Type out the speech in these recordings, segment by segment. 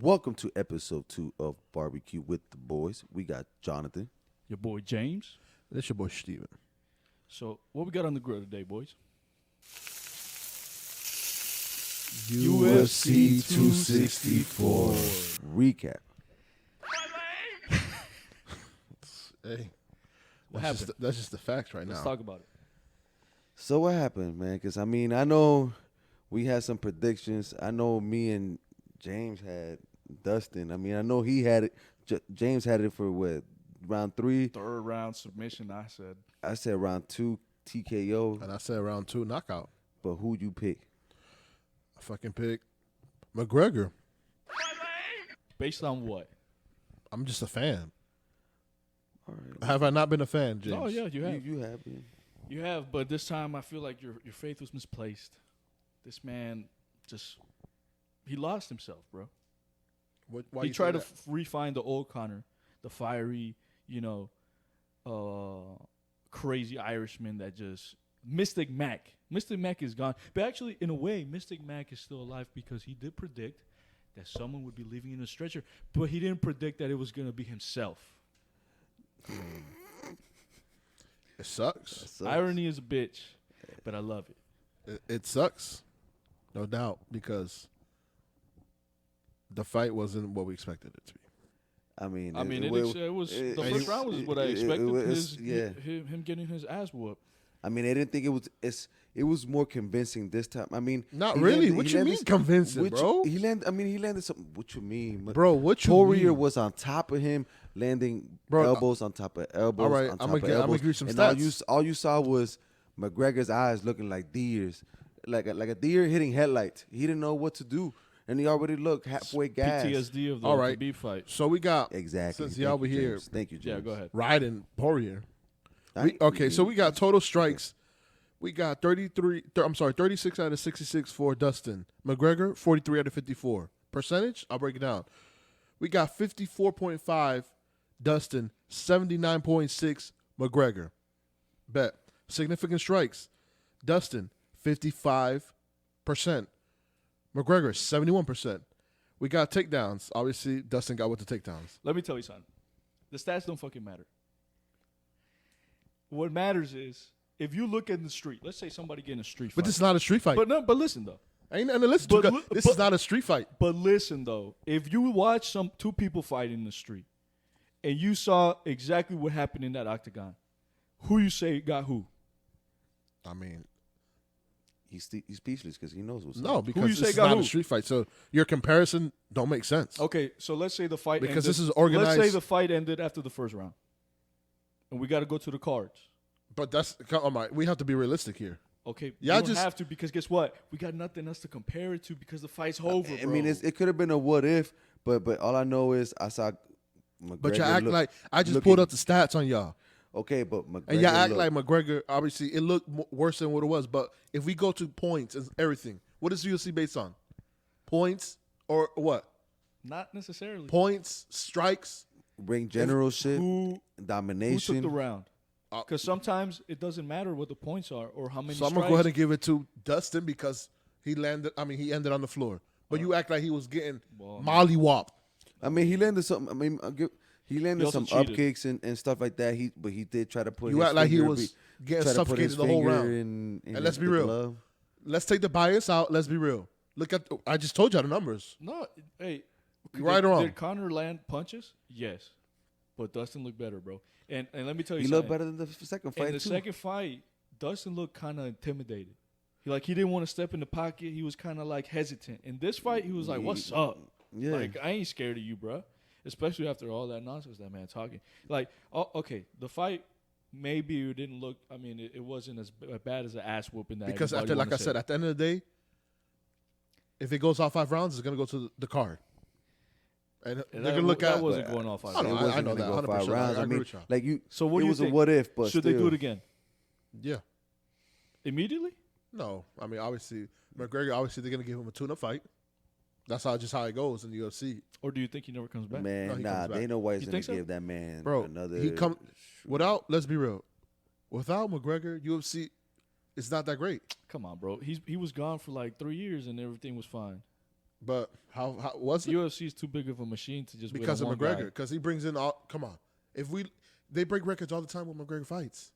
Welcome to episode 2 of Barbecue with the Boys. We got Jonathan. Your boy James. That's your boy Steven. So, what we got on the grill today, boys? UFC 264 recap. Hey, What that's happened? that's just the facts right Let's now. talk about it. So what happened, man? Because, I mean, I know we had some predictions. I know me and James had Dustin. I mean, I know he had it. James had it for what, round 3? Third round submission, I said. I said round 2 TKO. And I said round 2 knockout. But who'd you pick? I fucking pick McGregor. Based on what? I'm just a fan. All right. Have I not been a fan, James? Oh, yeah, you have. You have been. You have, but this time I feel like your faith was misplaced. This man he lost himself, bro. Why He you tried say to refine the old Connor, the fiery, crazy Irishman that just Mystic Mac. Mystic Mac is gone. But actually, in a way, Mystic Mac is still alive because he did predict that someone would be living in a stretcher, but he didn't predict that it was going to be himself. It sucks. Irony is a bitch, but I love it. It sucks, no doubt, because the fight wasn't what we expected it to be. I mean, the first round was what I expected. Him getting his ass whooped. I mean, they didn't think it was more convincing this time. I mean, Not really. What you mean convincing, bro? He landed something. What you mean, Bro, what you Poirier mean? was on top of him, landing Bro, elbows on top of elbows. all right, on top I'm gonna of give elbows. you some and stats. All you saw was McGregor's eyes looking like deers, like a deer hitting headlights. He didn't know what to do, and he already looked halfway gassed. PTSD of the All right. beef fight. So we got Exactly. Since y'all were here, James. Thank you, James. Yeah, go ahead. riding Poirier. I- So we got total strikes. We got 36 out of 66 for Dustin. McGregor, 43 out of 54. Percentage, I'll break it down. We got 54.5 Dustin, 79.6 McGregor. Bet. Significant strikes. Dustin, 55%. McGregor, 71%. We got takedowns. Obviously, Dustin got with the takedowns. Let me tell you something. The stats don't fucking matter. What matters is if you look in the street. Let's say somebody getting a street fight. But this is not a street fight. But listen though. Ain't nothing to listen to. But- This is not a street fight. But listen though. If you watch two people fight in the street, and you saw exactly what happened in that octagon, who you say got who? I mean, He's speechless because he knows what's no, up. because you this say is got not who? a street fight. So your comparison don't make sense. Okay, so let's say the fight Because ended, this is organized- Let's say the fight ended after the first round, and we got to go to the cards. But we have to be realistic here. Okay, Yeah, you don't have to because guess what? We got nothing else to compare it to because the fight's over. I mean, it could have been a what if, but all I know is I saw McGregor. But you act like I just looking- pulled up the stats on y'all. Okay, but McGregor And y'all act looked- like McGregor, obviously, it looked worse than what it was. But if we go to points and everything, what is UFC based on? Points or what? Not necessarily. Points, strikes. ring generalship, Who domination. took the round? Because sometimes it doesn't matter what the points are or how many. So I'm going to go ahead and give it to Dustin because he ended on the floor. But you act like he was getting mollywopped. I mean, he landed some. I mean, he landed also some cheated. up kicks and stuff like that. But he did try to put. You his act like he finger- was getting try to put suffocated his the whole finger round. in And let's be the real. glove. Let's take the bias out. Let's be real. Look at I just told you the numbers. No, hey, You right or wrong? Did Connor land punches? Yes, but Dustin looked better, bro. And let me tell you, He something. looked better than the second fight In the too. second fight, Dustin looked kind of intimidated. He didn't want to step in the pocket. He was kind of like hesitant. In this fight, he was like, "What's up? Yeah. Like I ain't scared of you, bro." Especially after all that nonsense that man talking. Okay, the fight maybe it didn't look. I mean, it wasn't as bad as an ass whooping that. Because everybody like wanna I said, say. at the end of the day, if it goes off 5 rounds, it's gonna go to the card. And And they're gonna look that at. wasn't going off. I know, It wasn't I know gonna that, go 5 100%. rounds. I I agree mean, with y'all. like you. So what it do you was think? a what if, but Should they do still. it again Yeah. immediately? No, I mean obviously McGregor. Obviously they're gonna give him a tune-up fight. That's how it goes in the UFC, Or do you think he never comes back? Man, No, he nah, comes back. they know why he's You gonna think so? give that man bro. another. He come without. Let's be real. Without McGregor, UFC, it's not that great. Come on, bro. He was gone for like 3 years and everything was fine. But how was it? UFC is too big of a machine to just Because of win on one McGregor. Because he brings in all. Come on, they break records all the time when McGregor fights,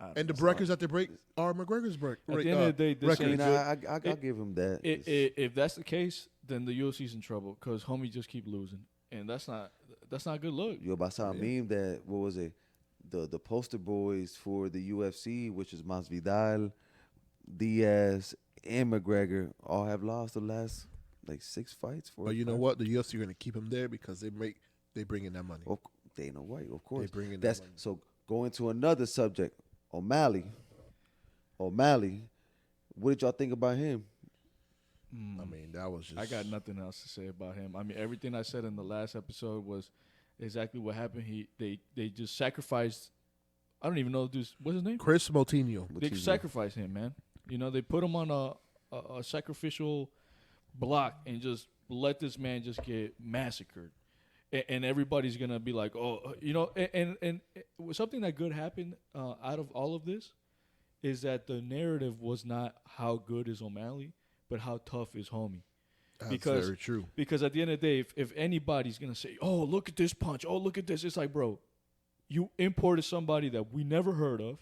guy. and the records that they break are McGregor's break. At the end of the day, this records. ain't I'll give him that. If that's the case, then the UFC's in trouble because homie just keep losing, and that's not a good look. Yo, but I saw a meme that, what was it? The poster boys for the UFC, which is Masvidal, Diaz, and McGregor, all have lost the last like 6 fights. But you know what? The UFC are going to keep him there because they bring in that money. Dana White, of course. They bring in That's that money. so. Going to another subject, O'Malley. What did y'all think about him? I mean, that was just. I got nothing else to say about him. I mean, everything I said in the last episode was exactly what happened. They just sacrificed. I don't even know what's his name. Chris Moutinho. They sacrificed him, man. You know, they put him on a sacrificial block and just let this man just get massacred. And everybody's gonna be like, oh, you know, and something that good happened out of all of this is that the narrative was not how good is O'Malley, but how tough is homie. That's very true. Because at the end of the day, if anybody's gonna say, oh, look at this punch, oh, look at this, it's like, bro, you imported somebody that we never heard of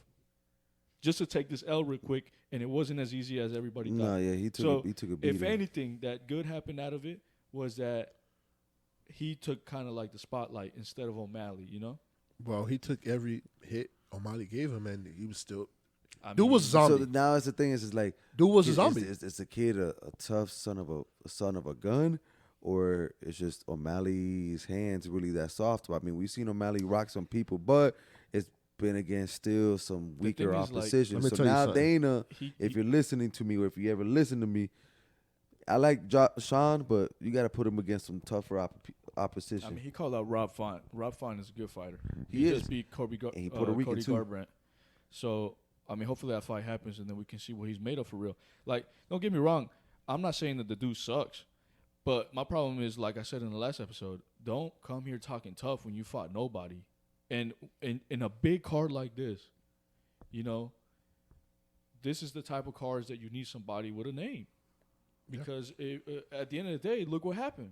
just to take this L real quick, and it wasn't as easy as everybody thought. No, yeah, he took a beating. If anything, that good happened out of it was that he took kind of like the spotlight instead of O'Malley, you know? Well, he took every hit O'Malley gave him, and he was still. I Dude mean, was a zombie. So now it's the thing is like, Dude was a is- zombie. Is a kid a tough son of a gun, or it's just O'Malley's hands really that soft? I mean, we've seen O'Malley rock some people, but it's been against still some weaker thing is, like, opposition. let me So tell you now, something. Dana, if you're listening to me, or if you ever listen to me, I like Sean, but you got to put him against some tougher opposition. I mean, he called out Rob Font. Rob Font is a good fighter. He just is. beat And he Puerto Rican, Cody too. Garbrandt. So, I mean, hopefully that fight happens, and then we can see what he's made of for real. Like, don't get me wrong. I'm not saying that the dude sucks, but my problem is, like I said in the last episode, don't come here talking tough when you fought nobody. And in a big card like this, you know, this is the type of cards that you need somebody with a name. Because at the end of the day, look what happened.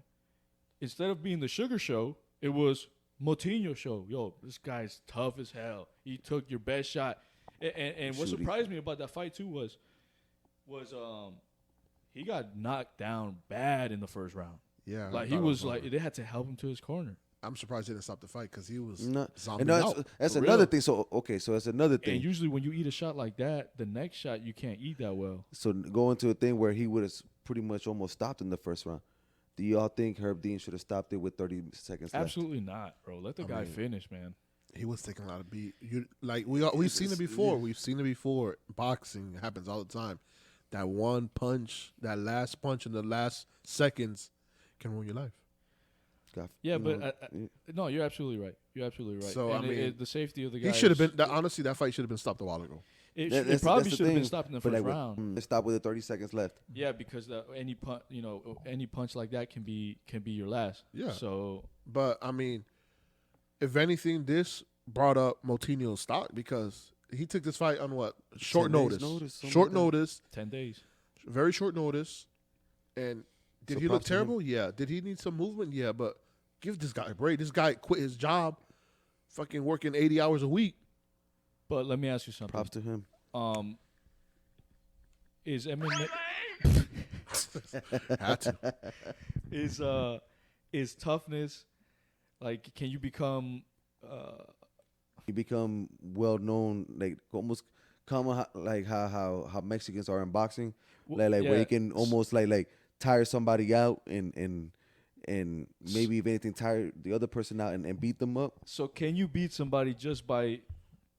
Instead of being the Sugar Show, it was Moutinho Show. Yo, this guy's tough as hell. He took your best shot. And what surprised me about that fight too was he got knocked down bad in the first round. Yeah, Like I he thought it was over. like they had to help him to his corner. I'm surprised he didn't stop the fight because he was No, zombie and no, out. that's For another real. thing. So that's another thing. And usually when you eat a shot like that, the next shot you can't eat that well. So going to a thing where he would have pretty much almost stopped in the first round. Do y'all think Herb Dean should have stopped it with 30 seconds left? Absolutely not, bro. Let the guy finish, man. He was taking a lot of beat. We've seen it before. We've seen it before. Boxing happens all the time. That one punch, that last punch in the last seconds, can ruin your life. Yeah, You but know, no, you're absolutely right. You're absolutely right. So, and I mean, the safety of the guy. He should have is- been. Honestly, that fight should have been stopped a while ago. It, that- it probably the should have been thing. stopped in the But first like, round. let's stop with the 30 seconds left. Yeah, because any punch, any punch like that can be your last. Yeah. So But I mean, if anything, this brought up Moutinho's stock because he took this fight on what 10 short days notice. notice, something Short like that. notice, 10 days. very short notice. And did So he look props to him. terrible? Yeah. Did he need some movement? Yeah. But give this guy a break. This guy quit his job, fucking working 80 hours a week. But let me ask you something. Props to him. Is MMA Had to. is toughness like? Can you become? He become well known, like almost common, like how Mexicans are in boxing, like where yeah. you can almost like tire somebody out and maybe if anything tire the other person out and beat them up. So can you beat somebody just by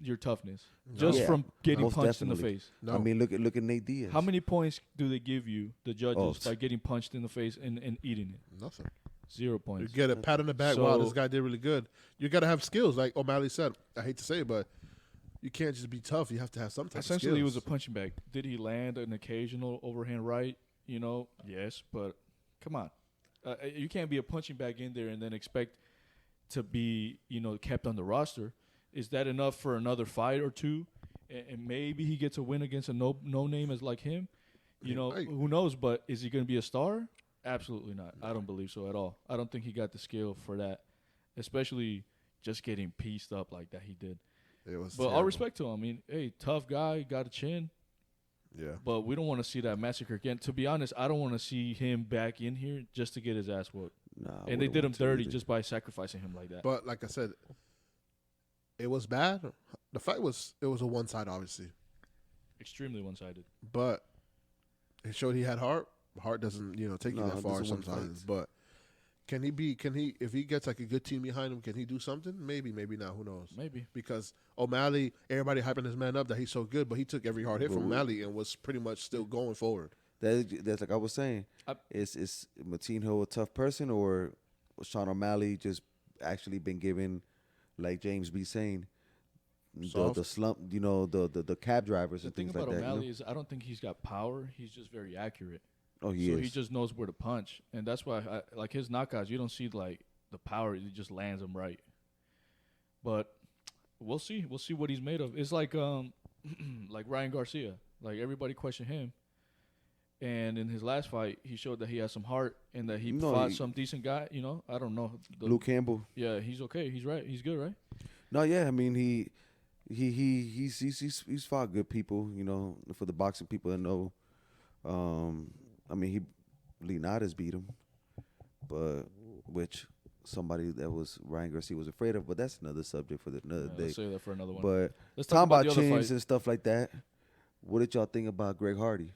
your toughness, just Yeah, from getting most punched in the definitely. face? No. I mean, look at Nate Diaz. How many points do they give you, the judges, Oh. by getting punched in the face and eating it? Nothing. 0 You points. get a pat on the back. Wow, So- this guy did really good. You got to have skills, like O'Malley said. I hate to say it, but you can't just be tough. You have to have some type Essentially, he of was a skills. punching bag. Did he land an occasional overhand right? Yes, but come on. You can't be a punching bag in there and then expect to be, kept on the roster. Is that enough for another fight or two? And maybe he gets a win against a no name as like him. Hey. Who knows? But is he going to be a star? Absolutely not. I don't believe so at all. I don't think he got the skill for that, especially just getting pieced up like that he did. It was. But all terrible. respect to him. I mean, hey, tough guy, got a chin. Yeah. But we don't want to see that massacre again. To be honest, I don't want to see him back in here just to get his ass whooped. Nah, I And they wouldn't did him want to dirty either. just by sacrificing him like that. But like I said, it was bad. The fight was a one side, obviously, Extremely one-sided. but it showed he had heart. Heart doesn't take you No, that far doesn't win sometimes. fights. But can he if he gets like a good team behind him, can he do something? Maybe not. Who knows? Maybe. Because O'Malley, everybody hyping his man up that he's so good, but he took every hard hit But from we- O'Malley and was pretty much still going forward. That's like I was saying. I- Is Matinho a tough person, or was Sean O'Malley just actually been given, like James B saying, the Soft? slump, the cab drivers The and thing things about like that. O'Malley is I don't think he's got power. He's just very accurate. Oh, So he just knows where to punch. And that's why, like his knockouts, you don't see like the power. He just lands them right. But we'll see. We'll see what he's made of. It's like like Ryan Garcia. Like everybody questioned him. And in his last fight, he showed that he has some heart and that he No, fought he- some decent guy. I don't know. Luke Campbell. Yeah, he's okay. He's right. He's good, right? No, yeah, I mean he's fought good people. For the boxing people that know, I mean Linares beat him, but which somebody that was Ryan Garcia was afraid of. But that's another subject for another Yeah, day. let's save that for another one. But Let's talking about the other chins fight. and stuff like that, what did y'all think about Greg Hardy?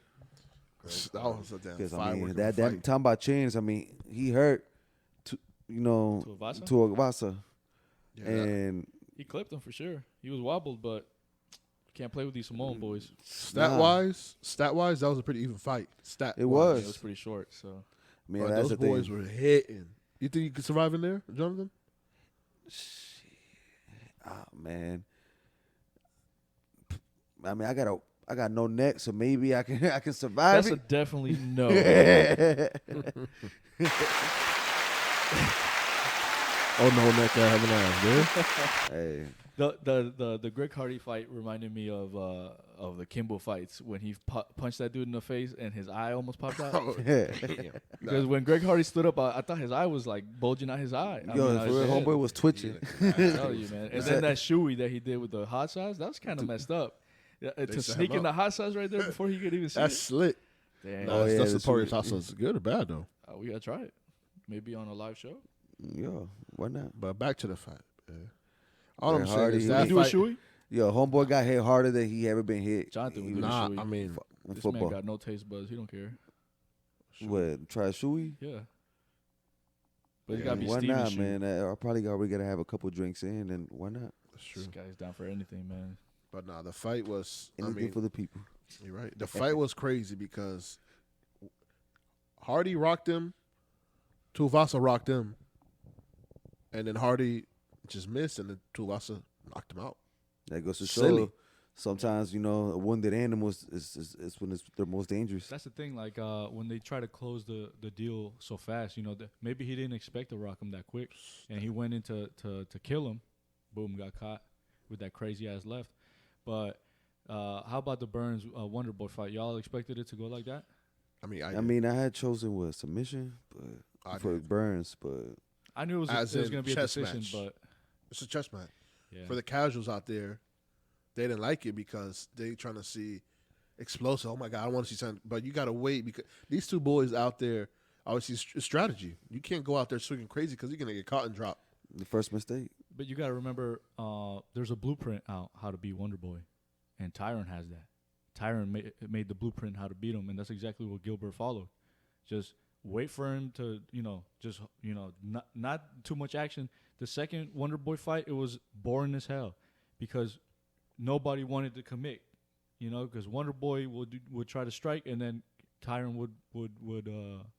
That was a damn Because I firework mean of a that fight. talking about chins, I mean he hurt to Tuivasa? to Avasa, Yeah, that- and He clipped him for sure. He was wobbled, but can't play with these Samoan boys. stat wise, that was a pretty even fight. It It was. was pretty short, so I mean But that's those the boys thing. were hitting. You think you could survive in there, Jonathan? Man. I mean, I got no neck, so maybe I can survive that's a it. definitely no. Oh no, neck I have an ass, dude. Hey, The Greg Hardy fight reminded me of the Kimbo fights when he punched that dude in the face and his eye almost popped out. Oh, yeah. Because when Greg Hardy stood up, I thought his eye was like bulging out his eye. I Yo, mean, I for real, said, homeboy was twitching. I tell you, man. And then that shoey that he did with the hot sauce, that was kind of messed up. Yeah, to set sneak him in the up. hot sauce right there before he could even see That's it. slick. Damn. No, yeah, that's that's notorious what- hustle. Is good or bad though? We gotta try it. Maybe on a live show. Yo, why not? But back to the fight. Man. All I'm Greg saying Hardy, is he that Did you do a fight, shoey? Yo, homeboy got hit harder than he ever been hit. Jonathan would He do was- the Nah, shoey. I mean, in This football. man got no taste buds. He don't care. What? Try Shui? Yeah. But it's Yeah, gotta be Why Stevie not, shoe. man? I probably already gotta have a couple drinks in, and why not? that's true. This guy's down for anything, man. But nah, the fight was. Anything I mean, for the people. you're right. The fight was crazy because Hardy rocked him, Tuivasa rocked him, and then Hardy just missed, and then Tuivasa knocked him out. That goes to show. Silly. Sometimes a wounded animal is when they're most dangerous. That's the thing. Like when they try to close the deal so fast, maybe he didn't expect to rock him that quick, and he went into to kill him. Boom, got caught with that crazy ass left. But how about the Burns Wonder Boy fight? Y'all expected it to go like that? I mean, I mean, I had chosen submission, but I for did. Burns, but I knew it As was in going to be a chess decision, match. but It's a chess match. yeah. For the casuals out there, they didn't like it because they trying to see explosive. Oh my God, I want to see something. But you got to wait because these two boys out there, obviously, it's strategy. You can't go out there swinging crazy because you're going to get caught and drop. the first mistake. But you got to remember, there's a blueprint out how to beat Wonder Boy, and Tyron has that. Tyron made the blueprint how to beat him, and that's exactly what Gilbert followed. Just wait for him to, not too much action. The second Wonder Boy fight, it was boring as hell because nobody wanted to commit, because Wonder Boy would try to strike, and then Tyron would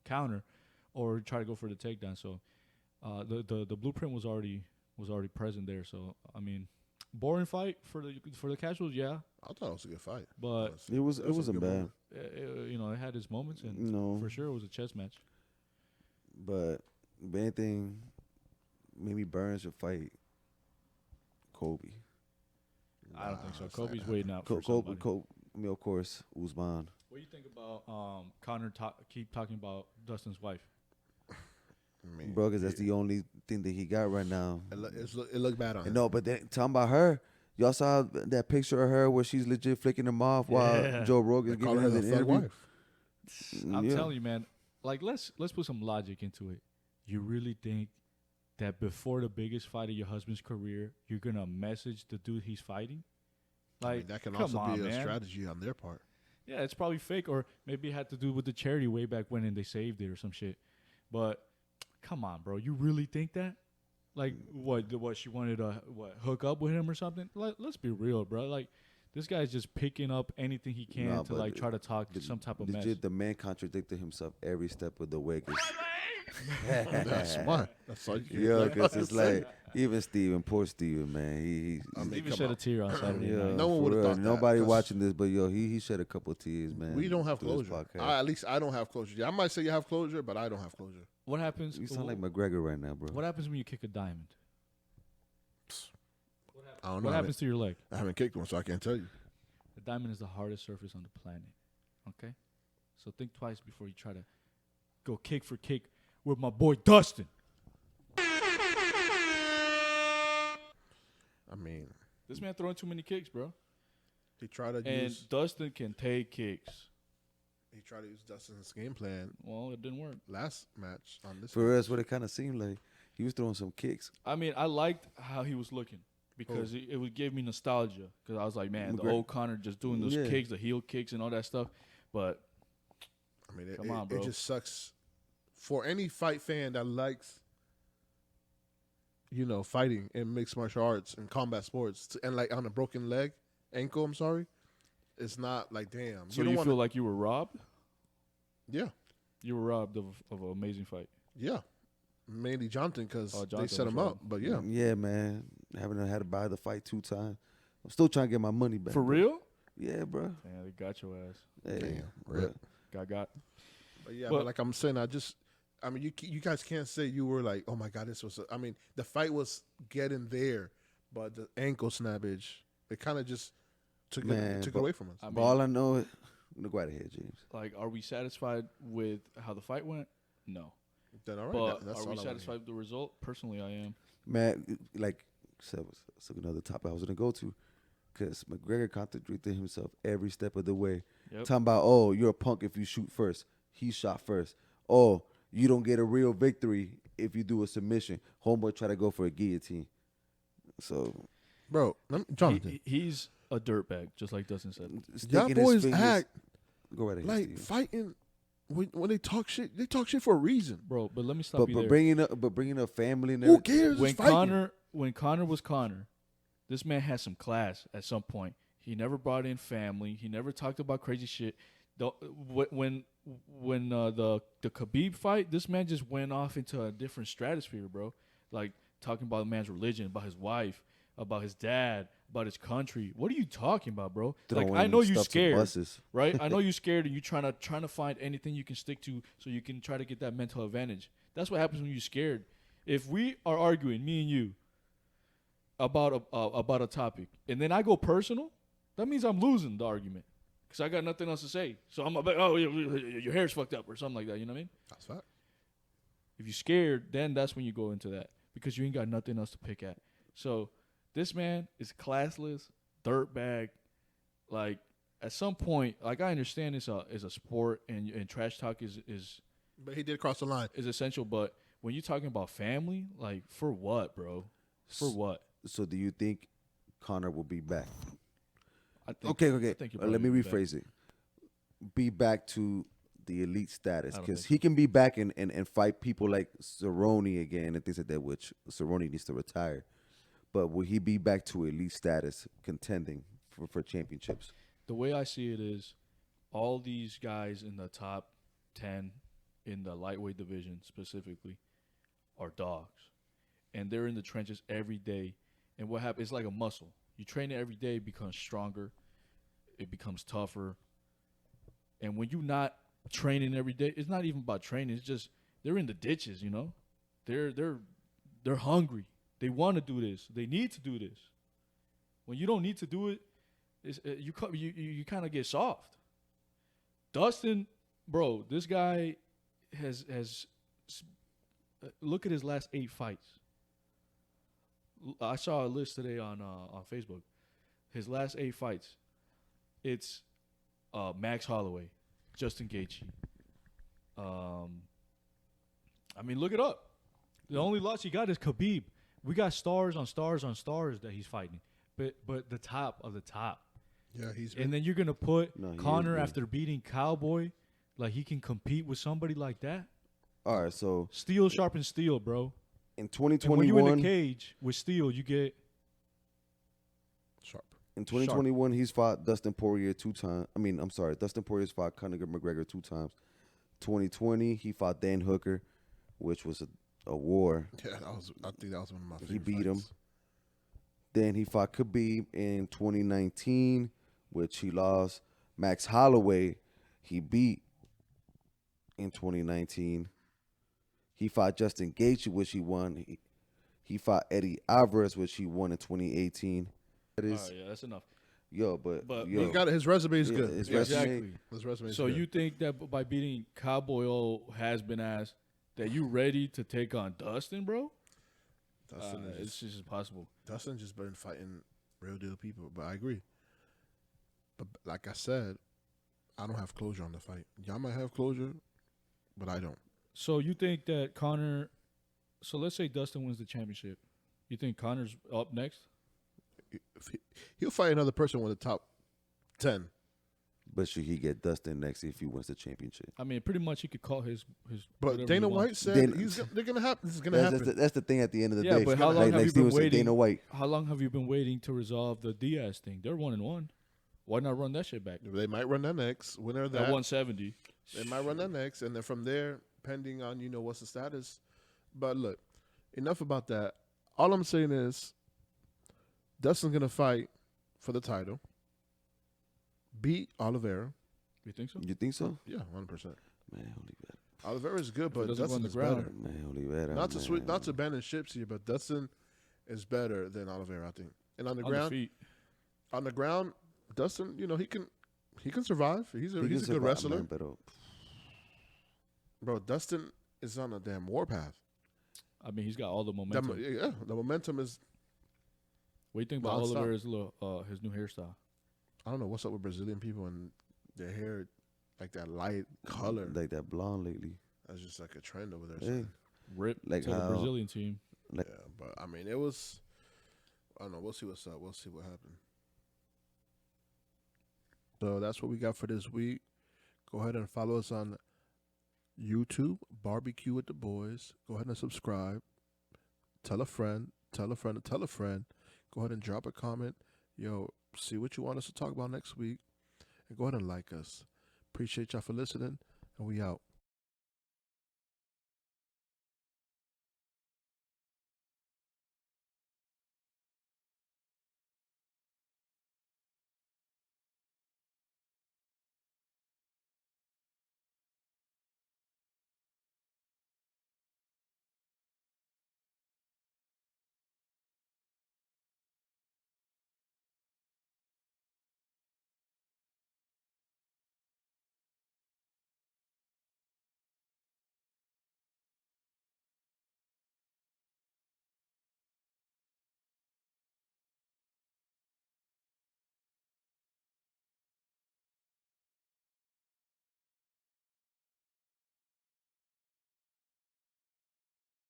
counter or try to go for the takedown. So the blueprint was already present there. So I mean, boring fight for the casuals, yeah, I thought it was a good fight. but It was. That It was a wasn't good bad. moment. it had its moments, and No, for sure it was a chess match. but if anything, maybe Burns should fight Kobe. I don't think so. it's not Kobe's gonna waiting out for somebody. I mean, of course, Usman. What do you think about Connor keep talking about Dustin's wife? I mean, bro, because that's the only thing that he got right now. it looked bad on him. No, but then talking about her, y'all saw that picture of her where she's legit flicking him off while Yeah. Joe Rogan's They call giving her her the the thug interview. wife. I'm telling you, man. Like, let's put some logic into it. You really think that before the biggest fight of your husband's career, you're gonna message the dude he's fighting? Like, I mean, that can come also on, be a man. strategy on their part. Yeah, it's probably fake, or maybe it had to do with the charity way back when and they saved it or some shit. But come on, bro, you really think that? Like, what she wanted to hook up with him or something? Let's be real, bro. Like, this guy's just picking up anything he can Nah, to but like try to talk to some type of mess. Legit, the man contradicted himself every step of the way. That's smart. That's all you can Yeah, like, because it's like, even Steven, poor Steven, man. He I mean, Even come shed on. a tear on Saturday yeah, night. No one for would've real. thought that, Nobody 'cause watching this, but yo, he shed a couple of tears, man. We don't have through this closure. podcast. At least I don't have closure. Yeah, I might say you have closure, but I don't have closure. What happens? You sound like McGregor right now, bro. What happens when you kick a diamond? I don't know. What happens to your leg? I haven't kicked one, so I can't tell you. The diamond is the hardest surface on the planet. Okay? So think twice before you try to go kick for kick with my boy Dustin. I mean, This man throwing too many kicks, bro. he tried to And use Dustin can take kicks. Dustin's game plan Well, it didn't work. last match on this. For us, what it kind of seemed like, he was throwing some kicks. I mean, I liked how he was looking because it would give me nostalgia. Because I was like, man, the McGregor. old Connor just doing those Yeah. kicks, the heel kicks, and all that stuff. But I mean, Come on, bro. it just sucks for any fight fan that likes, fighting in mixed martial arts and combat sports, and like on a broken leg, ankle. I'm sorry, it's not like damn. so don't you wanna- feel like you were robbed? yeah, You were robbed of an amazing fight. yeah, mainly Jonathan because Oh, they Jonathan set was him up. wrong. But yeah, Yeah, man. Haven't had to buy the fight 2 times. I'm still trying to get my money back. For bro. real? Yeah, bro. Yeah, they got your ass. Hey, Damn, bro. rip. Got. But yeah, But- but like I'm saying, I mean, you guys can't say you were like, oh my god, this was. I mean, the fight was getting there, but the ankle snappage, it kind of just took Man, it but- away from us. I But mean, all I know is, go right ahead, James. like, are we satisfied with how the fight went? No. Then all right, But that's are all we I wanna satisfied with the result? Personally, I am. Man, like, so another topic I was going to go to. Because McGregor contradicted himself every step of the way. Yep. Talking about, oh, you're a punk if you shoot first. He shot first. Oh, you don't get a real victory if you do a submission. Homeboy try to go for a guillotine. So, bro. Jonathan, He's a dirtbag, just like Dustin said. y'all sticking his boys fingers- act Go right ahead, like Steve. fighting when they talk shit. They talk shit for a reason. Bro, but let me stop you But there. bringing up family and Who everything. cares? when It's fighting. Connor was Connor, this man had some class at some point. He never brought in family. He never talked about crazy shit. When the Khabib fight, this man just went off into a different stratosphere, bro. Like talking about the man's religion, about his wife, about his dad, about his country. What are you talking about, bro? Like, Throwing I know you stuff to scared, buses. right? I know you're scared, and you're trying to find anything you can stick to so you can try to get that mental advantage. That's what happens when you're scared. If we are arguing, me and you, about a topic, and then I go personal, that means I'm losing the argument because I got nothing else to say. So I'm like, oh, your hair's fucked up or something like that. You know what I mean? That's fact. If you're scared, then that's when you go into that because you ain't got nothing else to pick at. So this man is classless, dirtbag. Like at some point, like I understand it's a sport and trash talk is But he did cross the line. essential, but when you're talking about family, like for what, bro? For what? So do you think Connor will be back? I think, Okay. I think he'll Let me probably be back. rephrase it. Be back to the elite status I don't because think he can be back and fight people like Cerrone again and things like that, which Cerrone needs to retire. But will he be back to elite status contending for championships? The way I see it is all these guys in the top 10 in the lightweight division specifically are dogs. And they're in the trenches every day. And what happens, it's like a muscle. You train it every day, it becomes stronger. It becomes tougher. And when you're not training every day, it's not even about training. It's just they're in the ditches, you know? They're hungry. They want to do this. They need to do this. When you don't need to do it, you kind of get soft. Dustin, bro, this guy has look at his last 8 fights. I saw a list today on Facebook. His last 8 fights, it's Max Holloway, Justin Gaethje. I mean, look it up. The only loss he got is Khabib. We got stars on stars on stars that he's fighting, but the top of the top. Yeah, he's. And then you're gonna put Conor is, after beating Cowboy, like he can compete with somebody like that. All right, so Steel sharpens steel, bro. in And when you're in 2021, a cage with steel, you get sharp. in 2021, he's fought Dustin Poirier 2 times. I mean, I'm sorry, Dustin Poirier's fought Conor McGregor 2 times. 2020, he fought Dan Hooker, which was a war. Yeah, I think that was one of my favorite He beat him. fights. Then he fought Khabib in 2019, which he lost. Max Holloway, he beat in 2019. He fought Justin Gaethje, which he won. He fought Eddie Alvarez, which he won in 2018. That all is, right, yeah, that's enough. but He got his resume is good. his Yes. resume- Exactly. His resume is So good. you think that by beating Cowboy has been asked that you ready to take on Dustin, bro? It's just impossible. Dustin just been fighting real deal people, but I agree. But like I said, I don't have closure on the fight. Y'all might have closure, but I don't. So you think that Conor? So let's say Dustin wins the championship. You think Conor's up next? He'll fight another person with the top 10. But should he get Dustin next if he wins the championship? I mean, pretty much he could call his. But whatever Dana he White wants. said they're gonna happen. This is gonna happen. That's the thing at the end of the Yeah, day. but how long like, have you Steven been said, waiting? Dana White. How long have you been waiting to resolve the Diaz thing? They're 1-1. Why not run that shit back? They might run that next. Winner of At that, 170. they might run that next, and then from there, pending on what's the status. But look, enough about that. All I'm saying is, Dustin's gonna fight for the title, beat Oliveira. You think so? You think so? Yeah, 100%. Man, holy better. Oliveira is good, If it but doesn't go on Dustin the is ground. better. Man, holy better. Not to abandon ships here, but Dustin is better than Oliveira, I think. And on the On ground, the feet. Dustin, he can survive. He's a good survive, wrestler, man, but, bro. Dustin is on a damn warpath. I mean, he's got all the momentum. The momentum is. What do you think about nonstop. Oliveira's his new hairstyle? I don't know what's up with Brazilian people and their hair, like that light color. like that blonde lately. That's just like a trend over there. Hey, son. Rip Like to the how- Brazilian team. Yeah, but I mean, it was. I don't know. We'll see what's up. We'll see what happens. So that's what we got for this week. Go ahead and follow us on YouTube, Barbecue with the Boys. Go ahead and subscribe. Tell a friend. Tell a friend. Tell a friend. Go ahead and drop a comment. Yo, see what you want us to talk about next week. And go ahead and like us. Appreciate y'all for listening. And we out.